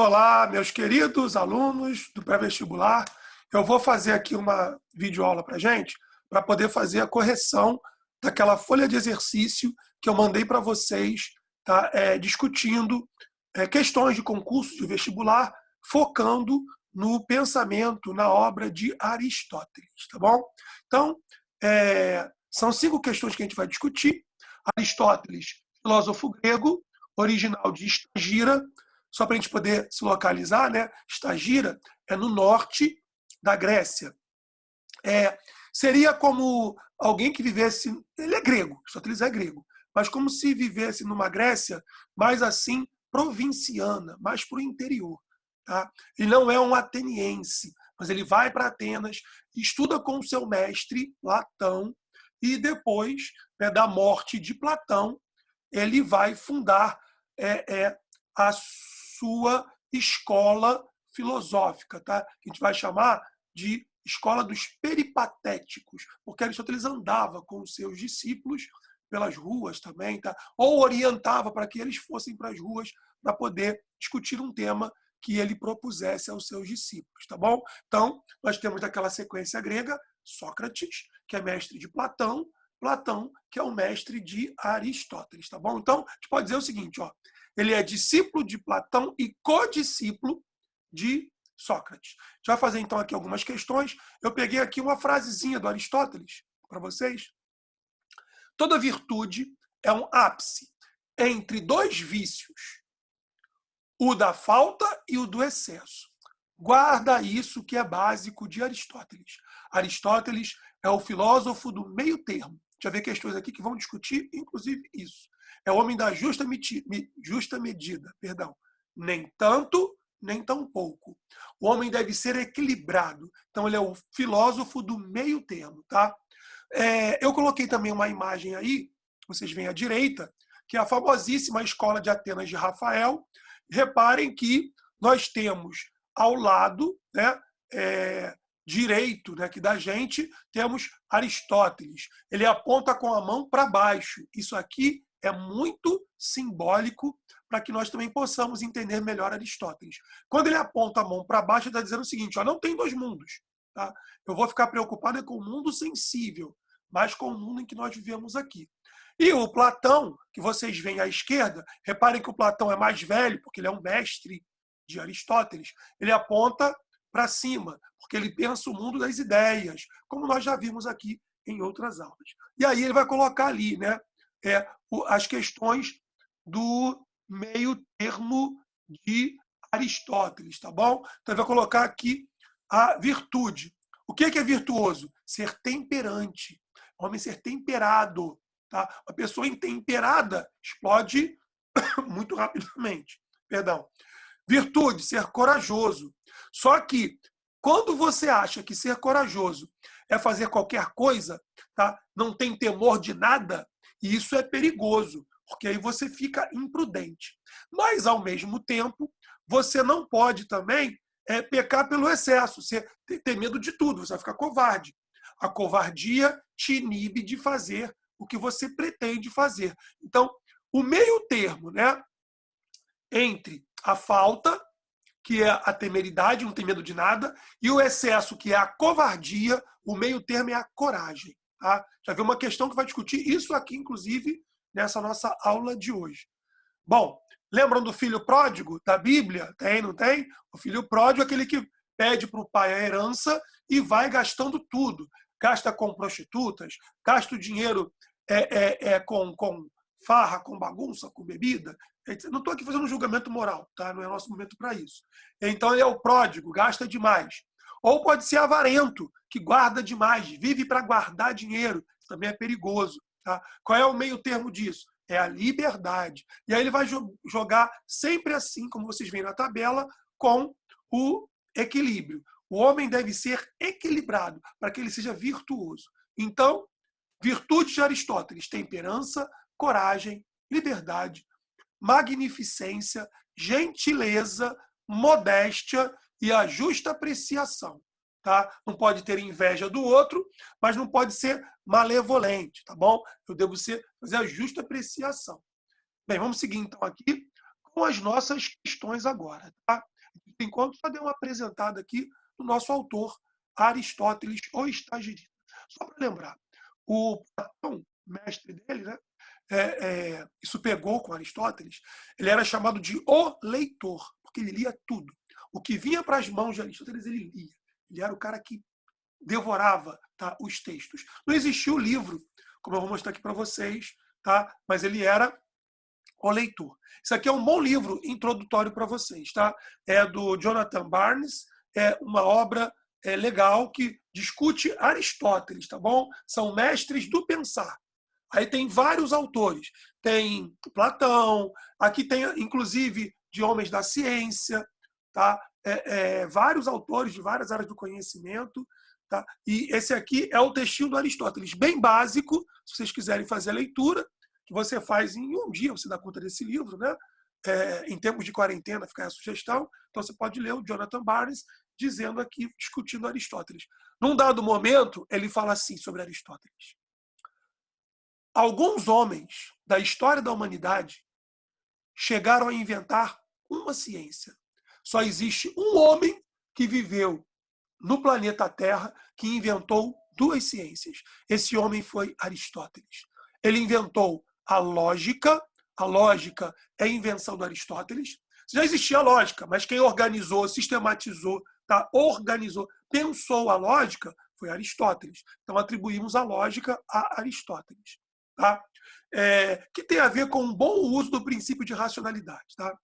Olá, meus queridos alunos do pré-vestibular. Eu vou fazer aqui uma videoaula para gente, para poder fazer a correção daquela folha de exercício que eu mandei para vocês, tá? Discutindo questões de concurso de vestibular, focando no pensamento, na obra de Aristóteles, tá bom? Então, são 5 questões que a gente vai discutir. Aristóteles, filósofo grego, original de Estagira. Só para a gente poder se localizar, né? Estagira é no norte da Grécia. Seria como alguém que vivesse... Ele é grego, Aristóteles é grego, mas como se vivesse numa Grécia mais assim, provinciana, mais para o interior. Tá? Ele não é um ateniense, mas ele vai para Atenas, estuda com o seu mestre, Platão, e depois, né, da morte de Platão, ele vai fundar a sua escola filosófica, tá? Que a gente vai chamar de escola dos peripatéticos, porque Aristóteles andava com os seus discípulos pelas ruas também, tá? Ou orientava para que eles fossem para as ruas para poder discutir um tema que ele propusesse aos seus discípulos, tá bom? Então, nós temos daquela sequência grega, Sócrates, que é mestre de Platão, Platão, que é o mestre de Aristóteles, tá bom? Então, a gente pode dizer o seguinte, ó, ele é discípulo de Platão e codiscípulo de Sócrates. A gente vai fazer então aqui algumas questões. Eu peguei aqui uma frasezinha do Aristóteles para vocês. Toda virtude é um ápice entre dois vícios, o da falta e o do excesso. Guarda isso que é básico de Aristóteles. Aristóteles é o filósofo do meio termo. Já vê questões aqui que vão discutir, inclusive, isso. É o homem da justa medida, perdão. Nem tanto, nem tão pouco. O homem deve ser equilibrado. Então, ele é o filósofo do meio termo, tá? Eu coloquei também uma imagem aí, vocês veem à direita, que é a famosíssima Escola de Atenas de Rafael. Reparem que nós temos ao lado, né, direito, né, que da gente, temos Aristóteles. Ele aponta com a mão para baixo. Isso aqui é muito simbólico para que nós também possamos entender melhor Aristóteles. Quando ele aponta a mão para baixo, ele está dizendo o seguinte, ó, não tem dois mundos. Tá? Eu vou ficar preocupado com o mundo sensível, mas com o mundo em que nós vivemos aqui. E o Platão, que vocês veem à esquerda, reparem que o Platão é mais velho, porque ele é um mestre de Aristóteles. Ele aponta para cima, porque ele pensa o mundo das ideias, como nós já vimos aqui em outras aulas. E aí ele vai colocar ali, né, as questões do meio termo de Aristóteles, tá bom? Então ele vai colocar aqui a virtude. O que é virtuoso? Ser temperante. O homem ser temperado. Tá? Uma pessoa intemperada explode muito rapidamente. Perdão. Virtude, ser corajoso. Só que, quando você acha que ser corajoso é fazer qualquer coisa, tá? Não tem temor de nada, e isso é perigoso, porque aí você fica imprudente. Mas, ao mesmo tempo, você não pode também pecar pelo excesso, você ter medo de tudo, você vai ficar covarde. A covardia te inibe de fazer o que você pretende fazer. Então, o meio termo, né, entre a falta, que é a temeridade, não tem medo de nada, e o excesso, que é a covardia, o meio termo é a coragem. Tá? Já viu uma questão que vai discutir isso aqui, inclusive, nessa nossa aula de hoje. Bom, lembram do filho pródigo da Bíblia? Tem, não tem? O filho pródigo é aquele que pede para o pai a herança e vai gastando tudo. Gasta com prostitutas, gasta o dinheiro com farra, com bagunça, com bebida. Não estou aqui fazendo um julgamento moral, tá? Não é nosso momento para isso. Então ele é o pródigo, gasta demais. Ou pode ser avarento, que guarda demais, vive para guardar dinheiro. Isso também é perigoso. Tá? Qual é o meio termo disso? É a liberdade. E aí ele vai jogar sempre assim, como vocês veem na tabela, com o equilíbrio. O homem deve ser equilibrado para que ele seja virtuoso. Então, virtudes de Aristóteles: temperança, coragem, liberdade, magnificência, gentileza, modéstia e a justa apreciação. Tá? Não pode ter inveja do outro, mas não pode ser malevolente, tá bom? Eu devo fazer a justa apreciação. Bem, vamos seguir então aqui com as nossas questões agora. Tá? Enquanto só dei uma apresentada aqui no nosso autor, Aristóteles, o Estagirita. Só para lembrar, o Platão, mestre dele, né? Isso pegou com Aristóteles, ele era chamado de o leitor, porque ele lia tudo. O que vinha para as mãos de Aristóteles, ele lia. Ele era o cara que devorava, tá, os textos. Não existia o livro, como eu vou mostrar aqui para vocês, tá? Mas ele era o leitor. Isso aqui é um bom livro introdutório para vocês, tá? É do Jonathan Barnes, é uma obra legal que discute Aristóteles, tá bom? São mestres do pensar. Aí tem vários autores. Tem Platão, aqui tem, inclusive, de homens da ciência, tá? Vários autores de várias áreas do conhecimento. Tá? E esse aqui é o textinho do Aristóteles, bem básico, se vocês quiserem fazer a leitura, que você faz em um dia, você dá conta desse livro, né? Em tempos de quarentena, fica a sugestão. Então você pode ler o Jonathan Barnes dizendo aqui, discutindo Aristóteles. Num dado momento, ele fala assim sobre Aristóteles. Alguns homens da história da humanidade chegaram a inventar uma ciência. Só existe um homem que viveu no planeta Terra que inventou duas ciências. Esse homem foi Aristóteles. Ele inventou a lógica. A lógica é a invenção do Aristóteles. Já existia a lógica, mas quem organizou, sistematizou, tá? Organizou, pensou a lógica foi Aristóteles. Então atribuímos a lógica a Aristóteles. Tá? Que tem a ver com um bom uso do princípio de racionalidade. Tá?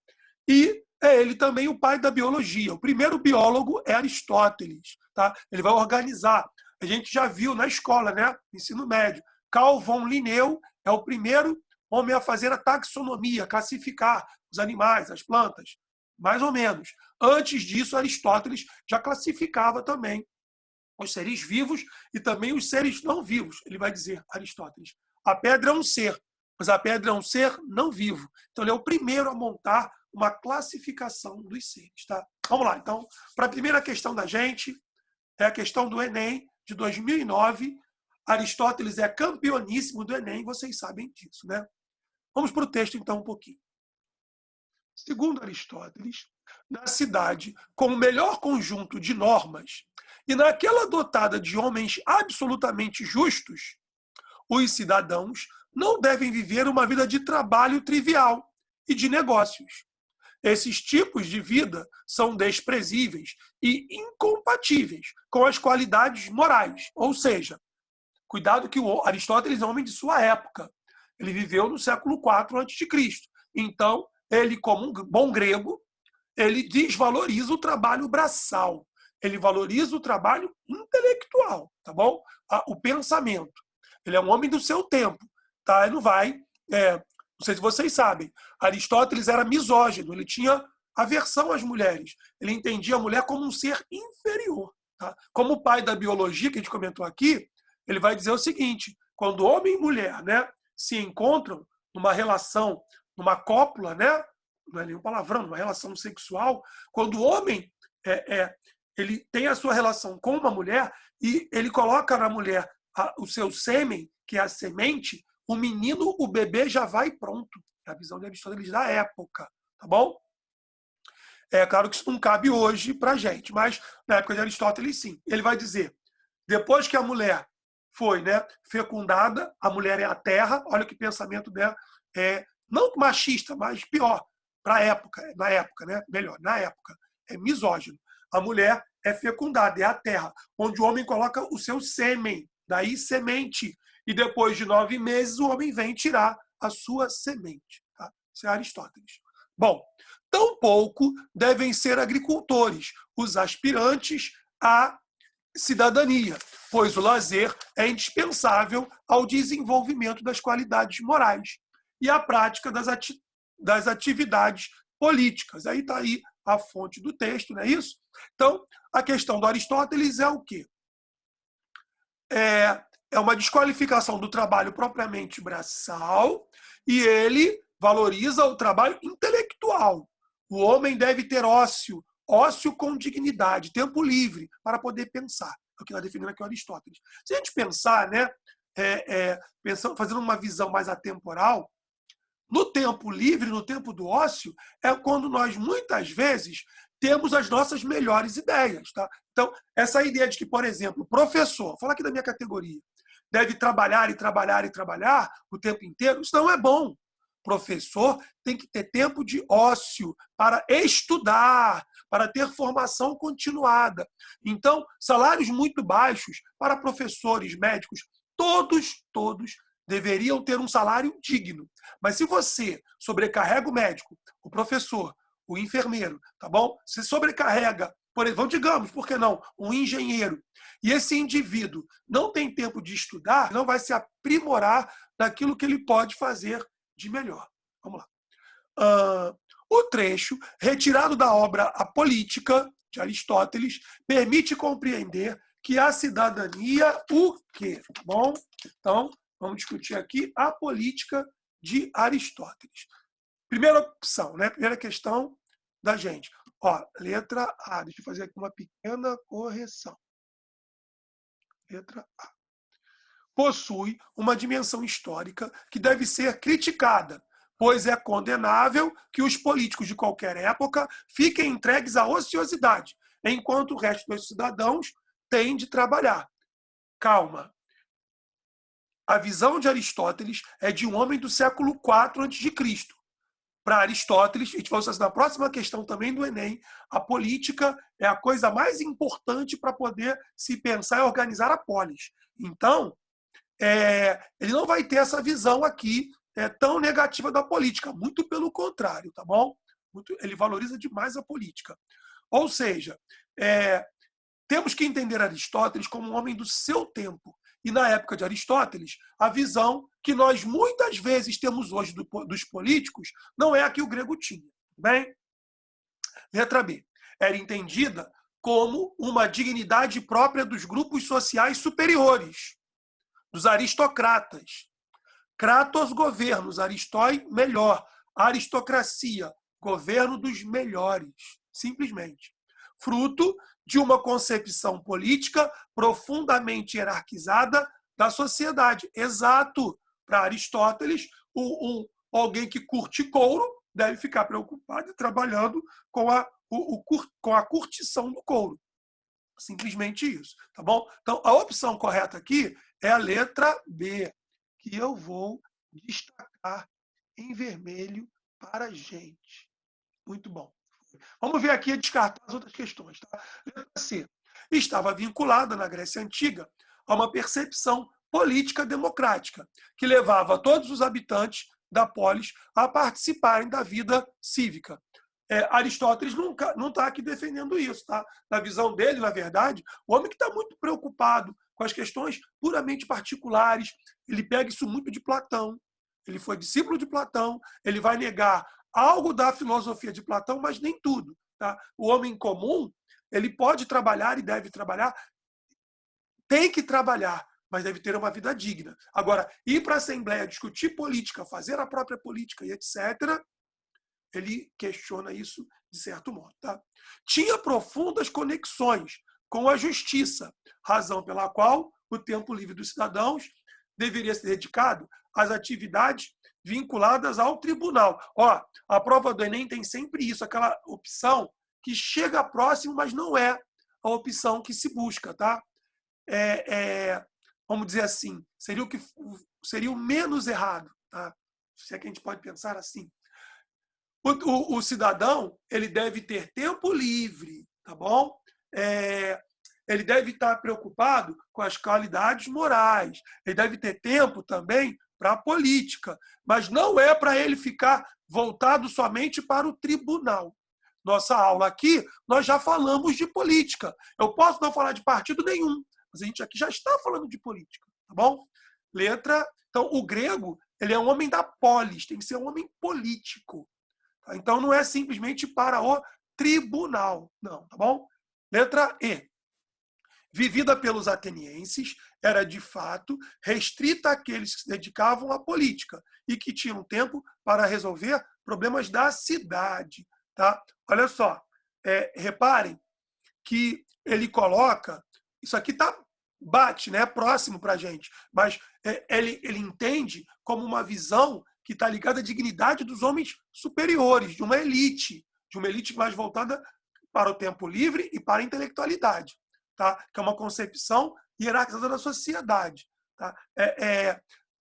E é ele também o pai da biologia. O primeiro biólogo é Aristóteles. Tá? Ele vai organizar. A gente já viu na escola, né? Ensino médio. Carl von Linneu é o primeiro homem a fazer a taxonomia, classificar os animais, as plantas, mais ou menos. Antes disso, Aristóteles já classificava também os seres vivos e também os seres não vivos. Ele vai dizer, Aristóteles, a pedra é um ser, mas a pedra é um ser não vivo. Então, ele é o primeiro a montar uma classificação dos seres. Tá? Vamos lá, então, para a primeira questão da gente, é a questão do Enem de 2009. Aristóteles é campeoníssimo do Enem, vocês sabem disso, né? Vamos para o texto, então, um pouquinho. Segundo Aristóteles, na cidade com o melhor conjunto de normas e naquela dotada de homens absolutamente justos, os cidadãos não devem viver uma vida de trabalho trivial e de negócios. Esses tipos de vida são desprezíveis e incompatíveis com as qualidades morais. Ou seja, cuidado que o Aristóteles é um homem de sua época. Ele viveu no século IV a.C. Então, ele, como um bom grego, ele desvaloriza o trabalho braçal. Ele valoriza o trabalho intelectual, tá bom? O pensamento. Ele é um homem do seu tempo, tá? Ele não vai... não sei se vocês sabem, Aristóteles era misógino, ele tinha aversão às mulheres. Ele entendia a mulher como um ser inferior. Tá? Como o pai da biologia, que a gente comentou aqui, ele vai dizer o seguinte, quando homem e mulher, né, se encontram numa relação, numa cópula, né, não é nenhum palavrão, numa relação sexual, quando o homem ele tem a sua relação com uma mulher e ele coloca na mulher o seu sêmen, que é a semente, o menino, o bebê já vai pronto. É a visão de Aristóteles da época, tá bom? É claro que isso não cabe hoje para a gente, mas na época de Aristóteles, sim. Ele vai dizer, depois que a mulher foi, né, fecundada, a mulher é a terra, olha que pensamento dela, não machista, mas pior, para a época, na época, né, melhor, na época, é misógino. A mulher é fecundada, é a terra, onde o homem coloca o seu sêmen, daí semente, e depois de 9 meses o homem vem tirar a sua semente. Tá? Isso é Aristóteles. Bom, tampouco devem ser agricultores os aspirantes à cidadania, pois o lazer é indispensável ao desenvolvimento das qualidades morais e à prática das atividades políticas. Aí está aí a fonte do texto, não é isso? Então, a questão do Aristóteles é o quê? É uma desqualificação do trabalho propriamente braçal e ele valoriza o trabalho intelectual. O homem deve ter ócio com dignidade, tempo livre, para poder pensar. É o que está definindo aqui o Aristóteles. Se a gente pensar, né, fazendo uma visão mais atemporal, No tempo livre, no tempo do ócio, é quando nós, muitas vezes, temos as nossas melhores ideias. Tá? Então, essa ideia de que, por exemplo, o professor, vou falar aqui da minha categoria, deve trabalhar e trabalhar e trabalhar o tempo inteiro, isso não é bom. Professor tem que ter tempo de ócio para estudar, para ter formação continuada. Então, salários muito baixos para professores, médicos, todos deveriam ter um salário digno. Mas se você sobrecarrega o médico, o professor, o enfermeiro, tá bom? Se sobrecarrega, por exemplo, digamos, por que não, um engenheiro, e esse indivíduo não tem tempo de estudar, não vai se aprimorar naquilo que ele pode fazer de melhor. Vamos lá. O trecho, retirado da obra A Política, de Aristóteles, permite compreender que a cidadania, o quê? Tá bom? Então, vamos discutir aqui a política de Aristóteles. Primeira opção, né? Primeira questão da gente. Ó, letra A. Deixa eu fazer aqui uma pequena correção. Letra A. Possui uma dimensão histórica que deve ser criticada, pois é condenável que os políticos de qualquer época fiquem entregues à ociosidade, enquanto o resto dos cidadãos tem de trabalhar. Calma. A visão de Aristóteles é de um homem do século IV a.C. Para Aristóteles, a gente vai usar na próxima questão também do Enem, a política é a coisa mais importante para poder se pensar e organizar a polis. Então, ele não vai ter essa visão aqui tão negativa da política, muito pelo contrário, tá bom? Ele valoriza demais a política. Ou seja, temos que entender Aristóteles como um homem do seu tempo. E na época de Aristóteles, a visão que nós muitas vezes temos hoje dos políticos não é a que o grego tinha. Bem? Letra B. Era entendida como uma dignidade própria dos grupos sociais superiores, dos aristocratas. Kratos, governos. Aristói, melhor. Aristocracia, governo dos melhores. Simplesmente. Fruto de uma concepção política profundamente hierarquizada da sociedade. Exato. Para Aristóteles, alguém que curte couro deve ficar preocupado e trabalhando com a curtição do couro. Simplesmente isso, tá bom? Então, a opção correta aqui é a letra B, que eu vou destacar em vermelho para a gente. Muito bom. Vamos ver aqui e descartar as outras questões. Tá? Letra C. Estava vinculada na Grécia Antiga a uma percepção política democrática, que levava todos os habitantes da polis a participarem da vida cívica. Aristóteles não está aqui defendendo isso. Tá? Na visão dele, na verdade, o homem que está muito preocupado com as questões puramente particulares, ele pega isso muito de Platão. Ele foi discípulo de Platão, ele vai negar algo da filosofia de Platão, mas nem tudo. Tá? O homem comum, ele pode trabalhar e deve trabalhar, tem que trabalhar, mas deve ter uma vida digna. Agora, ir para a Assembleia, discutir política, fazer a própria política e etc., ele questiona isso de certo modo. Tá? Tinha profundas conexões com a justiça, razão pela qual o tempo livre dos cidadãos deveria ser dedicado às atividades vinculadas ao tribunal. Ó, a prova do Enem tem sempre isso, aquela opção que chega próximo, mas não é a opção que se busca. Tá? Vamos dizer assim, seria o menos errado. Tá? Se é que a gente pode pensar assim. O cidadão, ele deve ter tempo livre, tá bom? Ele deve estar preocupado com as qualidades morais. Ele deve ter tempo também para a política. Mas não é para ele ficar voltado somente para o tribunal. Nossa aula aqui, nós já falamos de política. Eu posso não falar de partido nenhum, mas a gente aqui já está falando de política, tá bom? Letra. Então, o grego, ele é um homem da polis, tem que ser um homem político. Então, não é simplesmente para o tribunal. Não, tá bom? Letra E. Vivida pelos atenienses, era de fato restrita àqueles que se dedicavam à política e que tinham tempo para resolver problemas da cidade. Tá? Olha só, reparem que ele coloca, isso aqui bate, né, próximo para a gente, mas ele entende como uma visão que está ligada à dignidade dos homens superiores, de uma elite mais voltada para o tempo livre e para a intelectualidade, tá? Que é uma concepção hierarquizada da sociedade. Tá?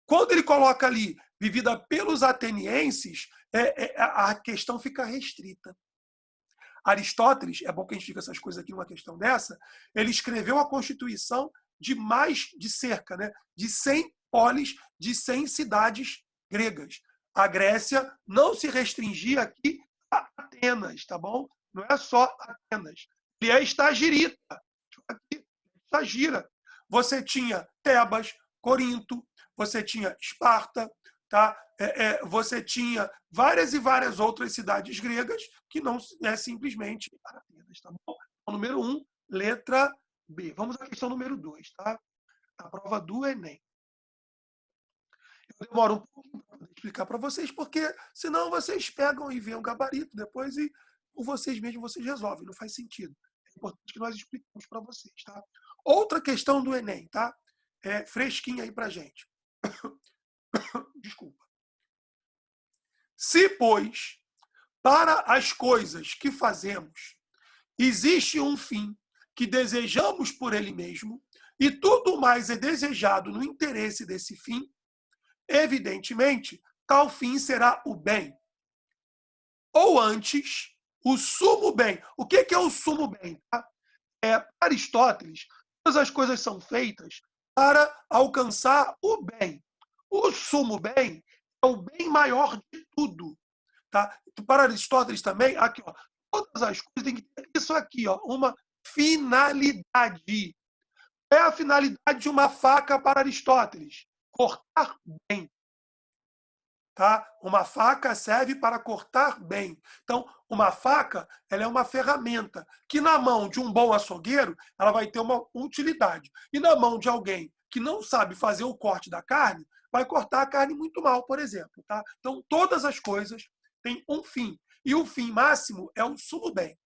Quando ele coloca ali, vivida pelos atenienses, a questão fica restrita. Aristóteles, é bom que a gente diga essas coisas aqui numa questão dessa, ele escreveu a Constituição de cerca, né, de 100 polis, de 100 cidades gregas. A Grécia não se restringia aqui a Atenas, tá bom? Não é só Atenas. Ele é estagirita. Aqui, estagira. Você tinha Tebas, Corinto, você tinha Esparta, tá? Você tinha várias e várias outras cidades gregas que não é simplesmente Atenas, tá bom? Então, número 1, letra B. Vamos à questão número 2, tá? A prova do Enem. Eu demoro um pouquinho para explicar para vocês, porque senão vocês pegam e veem o gabarito depois e por vocês mesmos vocês resolvem. Não faz sentido. É importante que nós expliquemos para vocês, tá? Outra questão do Enem, tá? Fresquinha aí para gente. Desculpa. Se, pois, para as coisas que fazemos existe um fim que desejamos por ele mesmo, e tudo mais é desejado no interesse desse fim, evidentemente, tal fim será o bem. Ou antes, o sumo bem. O que é o sumo bem? Tá? Para Aristóteles, todas as coisas são feitas para alcançar o bem. O sumo bem é o bem maior de tudo. Tá? Para Aristóteles também, aqui, ó, todas as coisas têm que ter isso aqui, ó, uma finalidade. É a finalidade de uma faca para Aristóteles? Cortar bem. Tá? Uma faca serve para cortar bem. Então, uma faca ela é uma ferramenta que na mão de um bom açougueiro ela vai ter uma utilidade. E na mão de alguém que não sabe fazer o corte da carne, vai cortar a carne muito mal, por exemplo. Tá? Então, todas as coisas têm um fim. E o fim máximo é o sumo bem.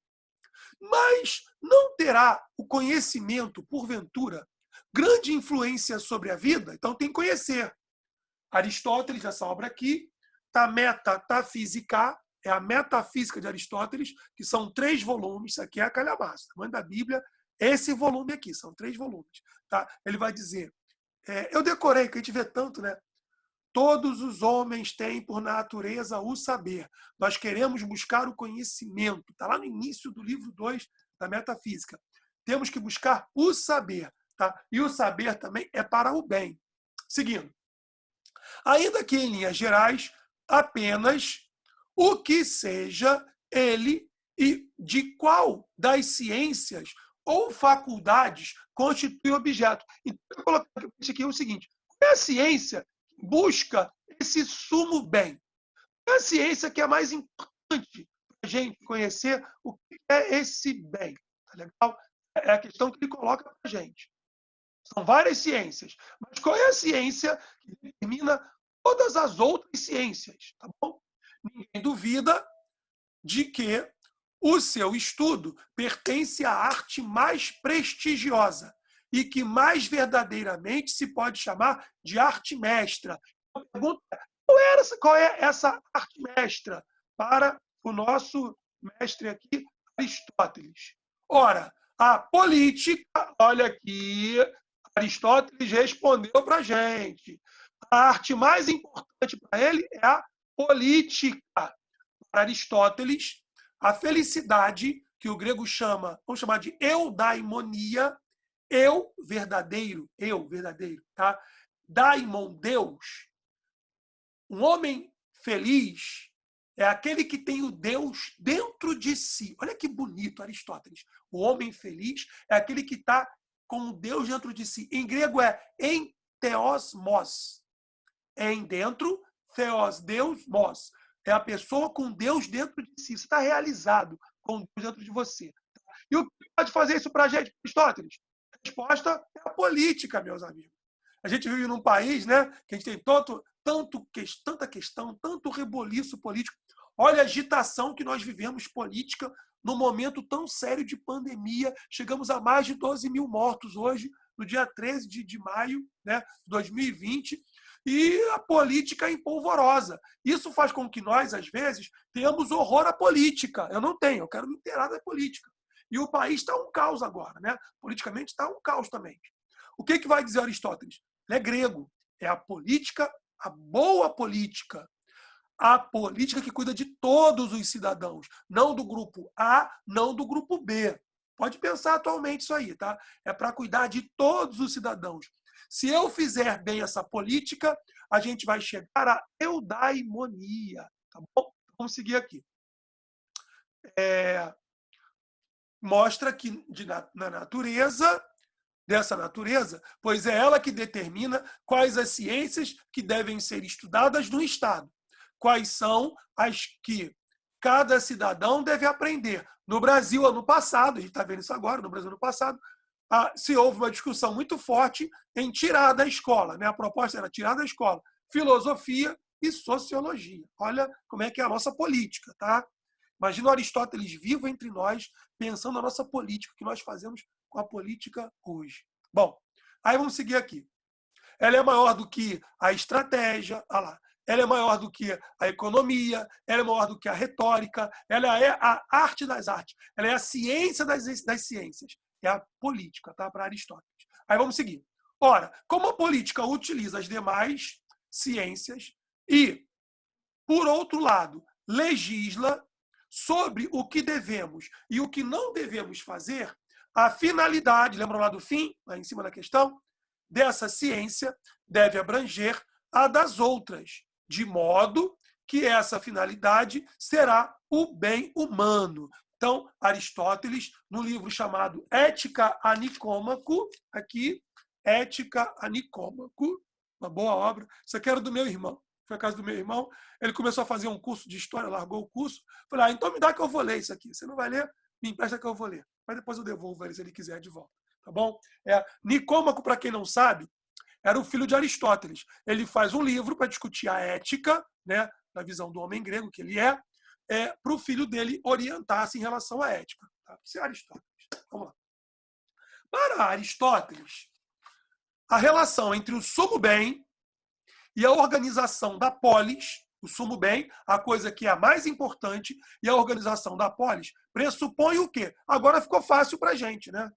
Mas não terá o conhecimento, porventura, grande influência sobre a vida? Então tem que conhecer. Aristóteles, essa obra aqui, tá Metafísica, é a Metafísica de Aristóteles, que são 3 volumes, isso aqui é a calhamaça, tamanho da Bíblia, esse volume aqui, são 3 volumes. Tá? Ele vai dizer, eu decorei, que a gente vê tanto, né? Todos os homens têm por natureza o saber. Nós queremos buscar o conhecimento. Está lá no início do livro 2 da Metafísica. Temos que buscar o saber. Tá? E o saber também é para o bem. Seguindo. Ainda que em linhas gerais, apenas o que seja ele e de qual das ciências ou faculdades constitui objeto. Então, eu coloquei aqui o seguinte: qual é a ciência busca esse sumo bem? É a ciência que é mais importante para a gente conhecer o que é esse bem. Tá legal? É a questão que ele coloca para a gente. São várias ciências, mas qual é a ciência que determina todas as outras ciências? Tá bom? Ninguém duvida de que o seu estudo pertence à arte mais prestigiosa e que mais verdadeiramente se pode chamar de arte mestra. A pergunta é, qual é essa arte mestra para o nosso mestre aqui, Aristóteles? Ora, a política, olha aqui, Aristóteles respondeu para a gente. A arte mais importante para ele é a política. Para Aristóteles, a felicidade, que o grego chama, vamos chamar de eudaimonia, verdadeiro, tá? Daimon, Deus. Um homem feliz é aquele que tem o Deus dentro de si. Olha que bonito, Aristóteles. O homem feliz é aquele que está com o Deus dentro de si. Em grego é em theosmos. Em dentro, theos, Deus, mos. É a pessoa com Deus dentro de si. Você está realizado com Deus dentro de você. E o que pode fazer isso para a gente, Aristóteles? A resposta é a política, meus amigos. A gente vive num país, né, que a gente tem tanta questão, tanto reboliço político. Olha a agitação que nós vivemos política num momento tão sério de pandemia. Chegamos a mais de 12 mil mortos hoje, no dia 13 de maio, né, de 2020. e a política é empolvorosa. Isso faz com que nós, às vezes, tenhamos horror à política. Eu não tenho, eu quero me inteirar da política. E o país está um caos agora, né? Politicamente está um caos também. O que vai dizer Aristóteles? Ele é grego. É a política, a boa política. A política que cuida de todos os cidadãos, não do grupo A, não do grupo B. Pode pensar atualmente isso aí, tá? É para cuidar de todos os cidadãos. Se eu fizer bem essa política, a gente vai chegar à eudaimonia, tá bom? Vamos seguir aqui. Mostra que na natureza, dessa natureza, pois é ela que determina quais as ciências que devem ser estudadas no Estado, quais são as que cada cidadão deve aprender. No Brasil, ano passado, a gente está vendo isso agora, no Brasil, ano passado, se houve uma discussão muito forte em tirar da escola. Né? A proposta era tirar da escola filosofia e sociologia. Olha como é que é a nossa política. Tá? Imagina o Aristóteles vivo entre nós, pensando na nossa política, que nós fazemos com a política hoje. Bom, aí vamos seguir aqui. Ela é maior do que a estratégia, olha lá. Ela é maior do que a economia, ela é maior do que a retórica, ela é a arte das artes, ela é a ciência das ciências, é a política, tá? Para Aristóteles. Aí vamos seguir. Ora, como a política utiliza as demais ciências e, por outro lado, legisla sobre o que devemos e o que não devemos fazer, a finalidade, lembram lá do fim, lá em cima da questão, dessa ciência deve abranger a das outras, de modo que essa finalidade será o bem humano. Então, Aristóteles, no livro chamado Ética a Nicômaco, aqui, Ética a Nicômaco, uma boa obra. Isso aqui era do meu irmão. Foi a casa do meu irmão. Ele começou a fazer um curso de história, largou o curso. Falei, então me dá que eu vou ler isso aqui. Você não vai ler? Me empresta que eu vou ler. Mas depois eu devolvo ele se ele quiser de volta. Tá bom? Nicômaco, para quem não sabe, era o filho de Aristóteles. Ele faz um livro para discutir a ética, né, na visão do homem grego que ele para o filho dele orientar-se em relação à ética. Tá? Isso é Aristóteles. Vamos lá. Para Aristóteles, a relação entre o sumo bem e a organização da polis, o sumo bem, a coisa que é a mais importante, e a organização da polis, pressupõe o quê? Agora ficou fácil para a gente, né?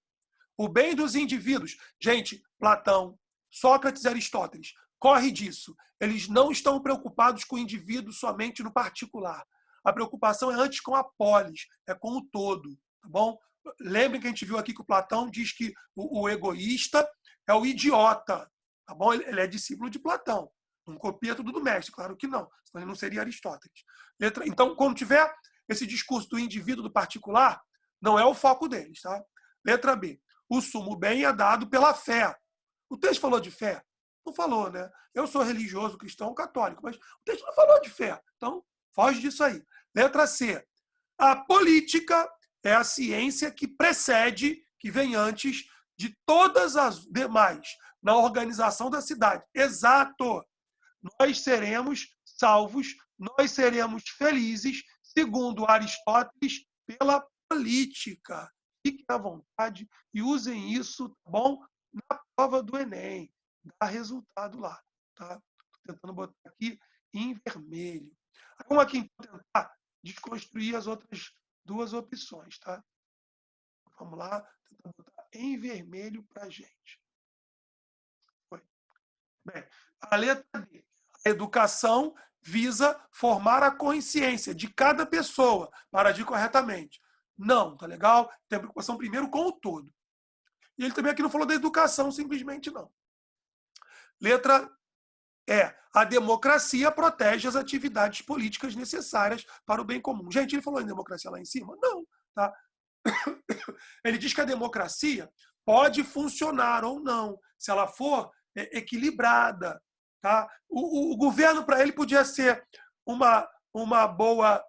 O bem dos indivíduos. Gente, Platão, Sócrates e Aristóteles, corre disso. Eles não estão preocupados com o indivíduo somente no particular. A preocupação é antes com a polis, é com o todo, tá bom? Lembrem que a gente viu aqui que o Platão diz que o egoísta é o idiota, tá bom? Ele é discípulo de Platão. Não copia tudo do mestre, claro que não. Senão ele não seria Aristóteles. Então, quando tiver esse discurso do indivíduo, do particular, não é o foco deles, tá? Letra B. O sumo bem é dado pela fé. O texto falou de fé? Não falou, né? Eu sou religioso, cristão, católico, mas o texto não falou de fé. Então, foge disso aí. Letra C. A política é a ciência que precede, que vem antes de todas as demais na organização da cidade. Exato. Nós seremos salvos, nós seremos felizes, segundo Aristóteles, pela política. Fiquem à vontade e usem isso, tá bom? Na prova do Enem. Dá resultado lá. Tá? Estou tentando botar aqui em vermelho. Vamos aqui então, tentar desconstruir as outras duas opções. Tá? Vamos lá, tentar botar em vermelho para a gente. Foi. Bem, a letra D. A educação visa formar a consciência de cada pessoa para agir corretamente. Não, tá legal? Tem preocupação primeiro com o todo. E ele também aqui não falou da educação simplesmente, não. Letra E. A democracia protege as atividades políticas necessárias para o bem comum. Gente, ele falou em democracia lá em cima? Não. Tá? Ele diz que a democracia pode funcionar ou não, se ela for equilibrada. Tá? O governo, para ele, podia ser uma boa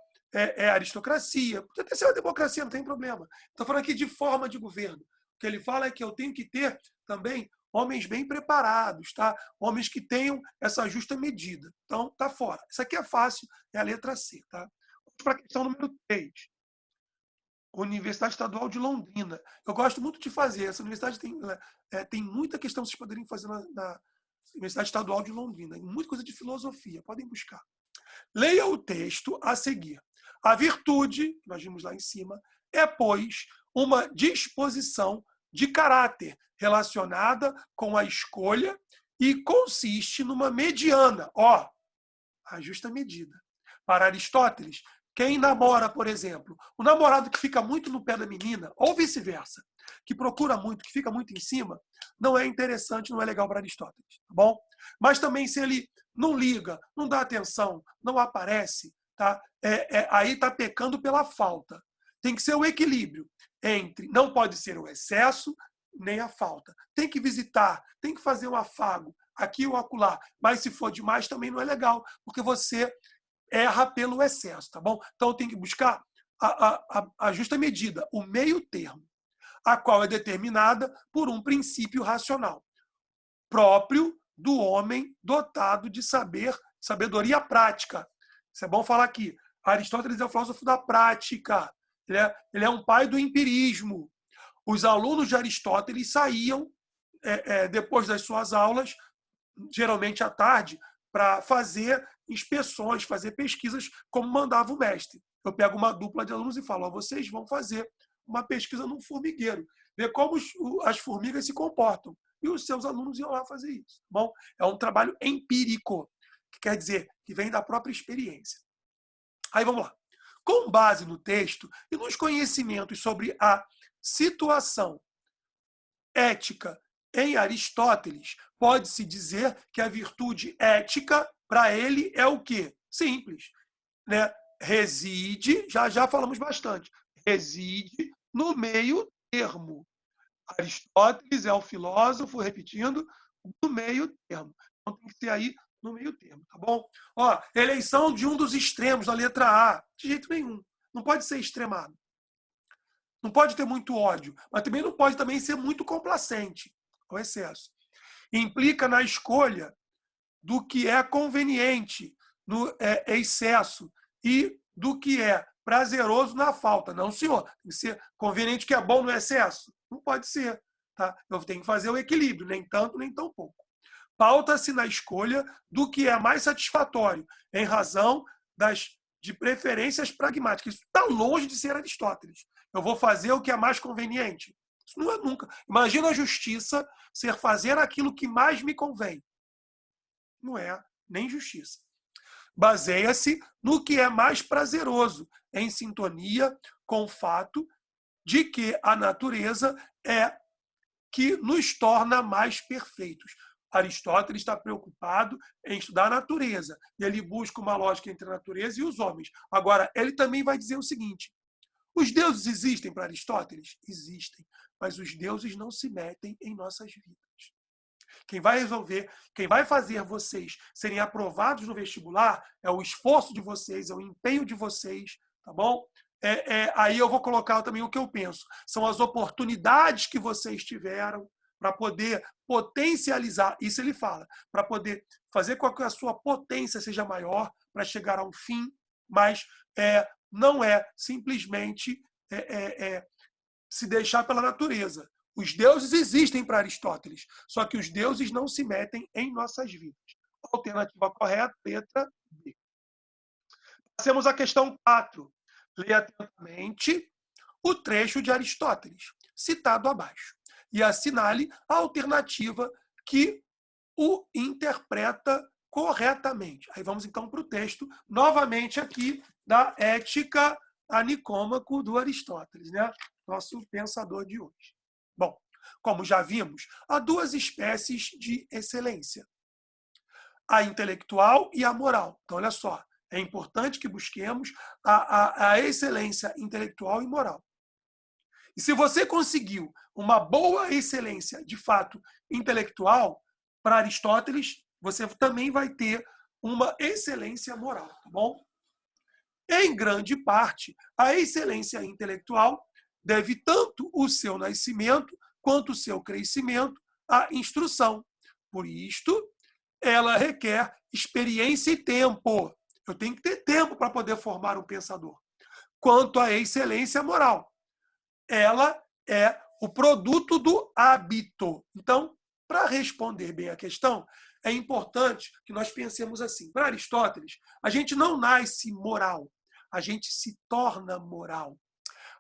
aristocracia, podia até ser uma democracia, não tem problema. Estou falando aqui de forma de governo. O que ele fala é que eu tenho que ter também homens bem preparados, tá? Homens que tenham essa justa medida. Então, tá fora. Isso aqui é fácil, é a letra C. Tá? Vamos para a questão número 3. Universidade Estadual de Londrina. Eu gosto muito de fazer. Essa universidade tem muita questão que vocês poderiam fazer Universidade Estadual de Londrina. Muita coisa de filosofia, podem buscar. Leia o texto a seguir. A virtude, nós vimos lá em cima, é, pois, uma disposição de caráter relacionada com a escolha e consiste numa mediana, a justa medida. Para Aristóteles, quem namora, por exemplo, o namorado que fica muito no pé da menina, ou vice-versa, que procura muito, que fica muito em cima, não é interessante, não é legal para Aristóteles, tá bom? Mas também se ele não liga, não dá atenção, não aparece, tá? Aí está pecando pela falta. Tem que ser o equilíbrio entre, não pode ser o excesso, nem a falta. Tem que visitar, tem que fazer um afago, aqui ou acolá, mas se for demais também não é legal, porque você erra pelo excesso, tá bom? Então tem que buscar a justa medida, o meio termo, a qual é determinada por um princípio racional, próprio do homem dotado de sabedoria prática. Isso é bom falar aqui. Aristóteles é o filósofo da prática. Ele é um pai do empirismo. Os alunos de Aristóteles saíam, depois das suas aulas, geralmente à tarde, para fazer inspeções, fazer pesquisas, como mandava o mestre. Eu pego uma dupla de alunos e falo, vocês vão fazer uma pesquisa num formigueiro, ver como as formigas se comportam. E os seus alunos iam lá fazer isso. Bom, é um trabalho empírico, que quer dizer que vem da própria experiência. Aí vamos lá. Com base no texto e nos conhecimentos sobre a situação ética em Aristóteles, pode-se dizer que a virtude ética, para ele, é o quê? Simples. Né? Reside, já falamos bastante, reside no meio termo. Aristóteles é o filósofo, repetindo, no meio termo. Então tem que ser aí no meio termo, tá bom? Eleição de um dos extremos, da letra A. De jeito nenhum. Não pode ser extremado. Não pode ter muito ódio, mas também não pode também ser muito complacente, o excesso. Implica na escolha do que é conveniente no excesso e do que é prazeroso na falta. Não, senhor. Tem que ser conveniente que é bom no excesso. Não pode ser. Tá? Eu tenho que fazer o equilíbrio, nem tanto, nem tão pouco. Pauta-se na escolha do que é mais satisfatório, em razão de preferências pragmáticas. Isso está longe de ser Aristóteles. Eu vou fazer o que é mais conveniente. Isso não é nunca. Imagina a justiça ser fazer aquilo que mais me convém. Não é nem justiça. Baseia-se no que é mais prazeroso, em sintonia com o fato de que a natureza é que nos torna mais perfeitos. Aristóteles está preocupado em estudar a natureza, e ele busca uma lógica entre a natureza e os homens. Agora, ele também vai dizer o seguinte, os deuses existem para Aristóteles? Existem, mas os deuses não se metem em nossas vidas. Quem vai resolver, quem vai fazer vocês serem aprovados no vestibular é o esforço de vocês, é o empenho de vocês, tá bom? Aí eu vou colocar também o que eu penso. São as oportunidades que vocês tiveram para poder potencializar, isso ele fala, para poder fazer com que a sua potência seja maior, para chegar a um fim, mas não é simplesmente se deixar pela natureza. Os deuses existem para Aristóteles, só que os deuses não se metem em nossas vidas. Alternativa correta, letra B. Passemos à questão 4. Leia atentamente o trecho de Aristóteles, citado abaixo, e assinale a alternativa que o interpreta corretamente. Aí vamos então para o texto, novamente aqui, da Ética a Nicômaco do Aristóteles, né? Nosso pensador de hoje. Bom, como já vimos, há duas espécies de excelência, a intelectual e a moral. Então, olha só, é importante que busquemos a excelência intelectual e moral. E se você conseguiu uma boa excelência, de fato, intelectual, para Aristóteles, você também vai ter uma excelência moral, tá bom? Em grande parte, a excelência intelectual deve tanto o seu nascimento quanto o seu crescimento à instrução. Por isto, ela requer experiência e tempo. Eu tenho que ter tempo para poder formar um pensador. Quanto à excelência moral, ela é o produto do hábito. Então, para responder bem a questão, é importante que nós pensemos assim. Para Aristóteles, a gente não nasce moral, a gente se torna moral.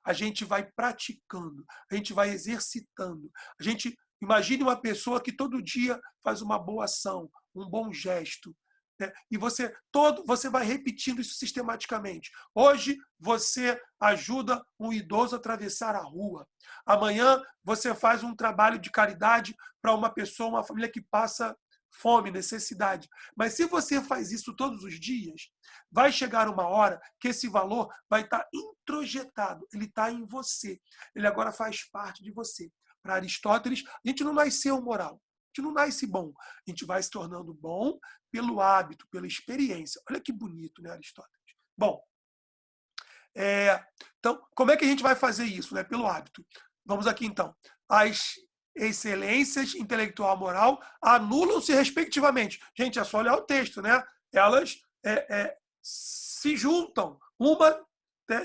A gente vai praticando, a gente vai exercitando. A gente imagine uma pessoa que todo dia faz uma boa ação, um bom gesto, né? E você vai repetindo isso sistematicamente. Hoje você ajuda um idoso a atravessar a rua. Amanhã você faz um trabalho de caridade para uma pessoa, uma família que passa fome, necessidade. Mas se você faz isso todos os dias, vai chegar uma hora que esse valor vai estar introjetado, ele está em você. Ele agora faz parte de você. Para Aristóteles, a gente não nasceu moral, a gente não nasce bom, a gente vai se tornando bom pelo hábito, pela experiência. Olha que bonito, né, Aristóteles? Bom, então, como é que a gente vai fazer isso, né? Pelo hábito. Vamos aqui, então. As excelências intelectual e moral anulam-se respectivamente. Gente, é só olhar o texto, né? Elas se juntam. Uma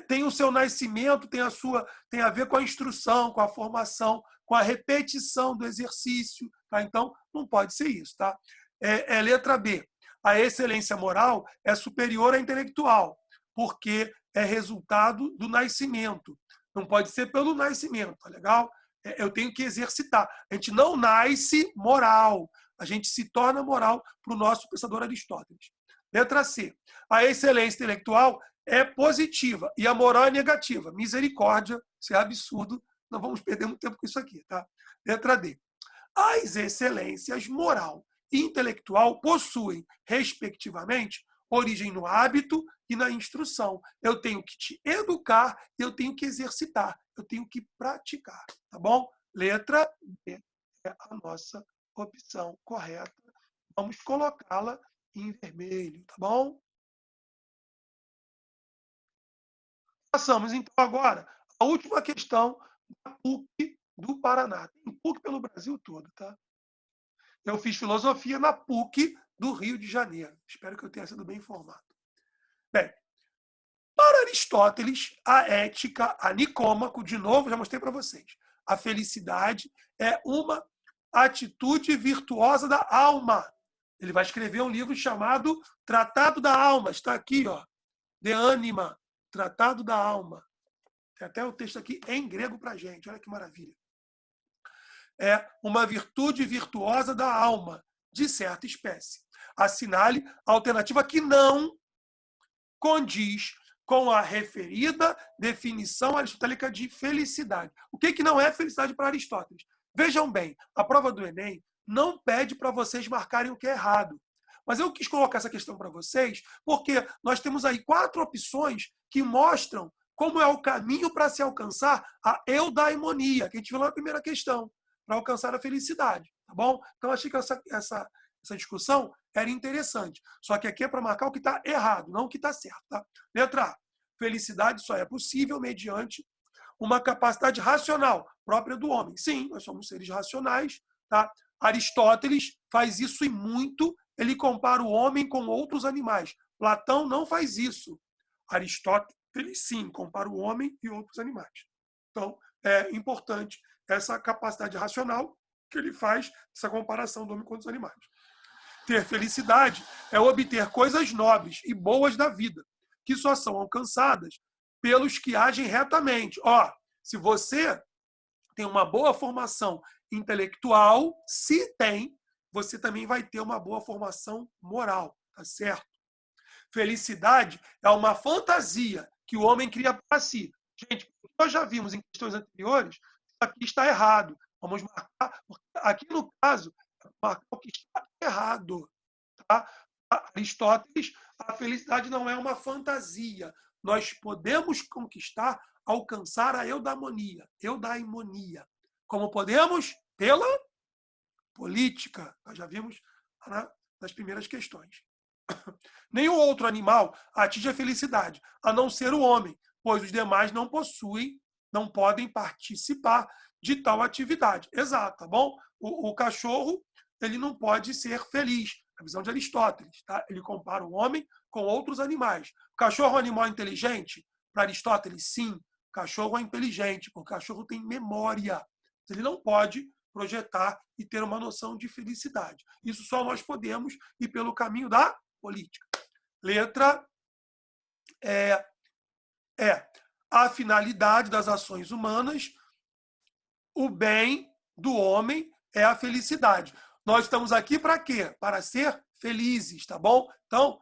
tem o seu nascimento, tem a ver com a instrução, com a formação, com a repetição do exercício. Tá? Então, não pode ser isso. Tá? Letra B. A excelência moral é superior à intelectual, porque é resultado do nascimento. Não pode ser pelo nascimento, tá legal? Eu tenho que exercitar. A gente não nasce moral, a gente se torna moral para o nosso pensador Aristóteles. Letra C. A excelência intelectual é positiva e a moral é negativa. Misericórdia, isso é absurdo. Não vamos perder muito tempo com isso aqui, tá? Letra D. As excelências moral e intelectual possuem, respectivamente, origem no hábito e na instrução. Eu tenho que te educar, eu tenho que exercitar, eu tenho que praticar, tá bom? Letra B é a nossa opção correta. Vamos colocá-la em vermelho, tá bom? Passamos, então, agora a última questão da PUC do Paraná. Tem PUC pelo Brasil todo, tá? Eu fiz filosofia na PUC do Rio de Janeiro. Espero que eu tenha sido bem informado. Bem, para Aristóteles, a ética, a Nicômaco, de novo, já mostrei para vocês, a felicidade é uma atitude virtuosa da alma. Ele vai escrever um livro chamado Tratado da Alma. Está aqui, ó, De Anima, Tratado da Alma. Tem até o texto aqui em grego para a gente. Olha que maravilha. É uma virtude virtuosa da alma, de certa espécie. Assinale a alternativa que não condiz com a referida definição aristotélica de felicidade. O que não é felicidade para Aristóteles? Vejam bem, a prova do Enem não pede para vocês marcarem o que é errado. Mas eu quis colocar essa questão para vocês porque nós temos aí 4 opções que mostram como é o caminho para se alcançar a eudaimonia, que a gente viu lá na primeira questão, para alcançar a felicidade. Tá bom? Então, achei que essa discussão era interessante. Só que aqui é para marcar o que está errado, não o que está certo. Tá? Letra A. Felicidade só é possível mediante uma capacidade racional própria do homem. Sim, nós somos seres racionais. Tá? Aristóteles faz isso e muito. Ele compara o homem com outros animais. Platão não faz isso. Aristóteles, sim, compara o homem e outros animais. Então, é importante essa capacidade racional que ele faz, essa comparação do homem com os animais. Ter felicidade é obter coisas nobres e boas da vida, que só são alcançadas pelos que agem retamente. Ó, se você tem uma boa formação intelectual, se tem, você também vai ter uma boa formação moral, tá certo? Felicidade é uma fantasia que o homem cria para si. Gente, nós já vimos em questões anteriores, aqui está errado. Vamos marcar, aqui no caso, marcar o que está errado. Tá? Aristóteles, a felicidade não é uma fantasia. Nós podemos conquistar, alcançar a eudaimonia. Como podemos? Pela política. Nós já vimos nas primeiras questões. Nenhum outro animal atinge a felicidade, a não ser o homem, pois os demais não possuem, não podem participar de tal atividade. Exato, tá bom? O cachorro, ele não pode ser feliz, a visão de Aristóteles. Tá? Ele compara o homem com outros animais. O cachorro é um animal inteligente? Para Aristóteles, sim. O cachorro é inteligente, porque o cachorro tem memória. Ele não pode projetar e ter uma noção de felicidade. Isso só nós podemos ir pelo caminho da política. Letra é a finalidade das ações humanas, o bem do homem é a felicidade. Nós estamos aqui para quê? Para ser felizes, tá bom? Então,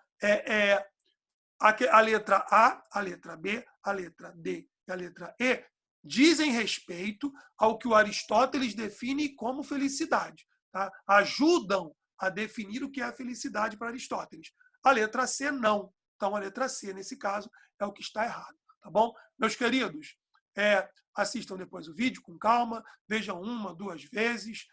a letra A, a letra B, a letra D e a letra E dizem respeito ao que o Aristóteles define como felicidade. Tá? Ajudam a definir o que é a felicidade para Aristóteles. A letra C, não. Então, a letra C, nesse caso, é o que está errado. Tá bom? Meus queridos, assistam depois o vídeo com calma, vejam uma, duas vezes.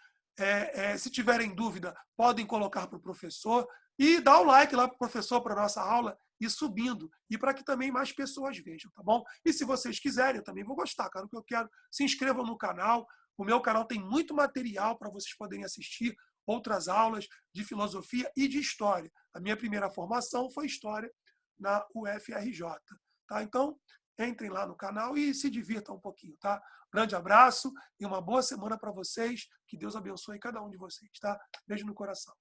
Se tiverem dúvida, podem colocar para o professor e dá o like lá para o professor, para a nossa aula, e subindo, e para que também mais pessoas vejam, tá bom? E se vocês quiserem, eu também vou gostar, cara, o que eu quero, se inscrevam no canal. O meu canal tem muito material para vocês poderem assistir outras aulas de filosofia e de história. A minha primeira formação foi história na UFRJ, tá? Então, entrem lá no canal e se divirtam um pouquinho, tá? Grande abraço e uma boa semana para vocês. Que Deus abençoe cada um de vocês, tá? Beijo no coração.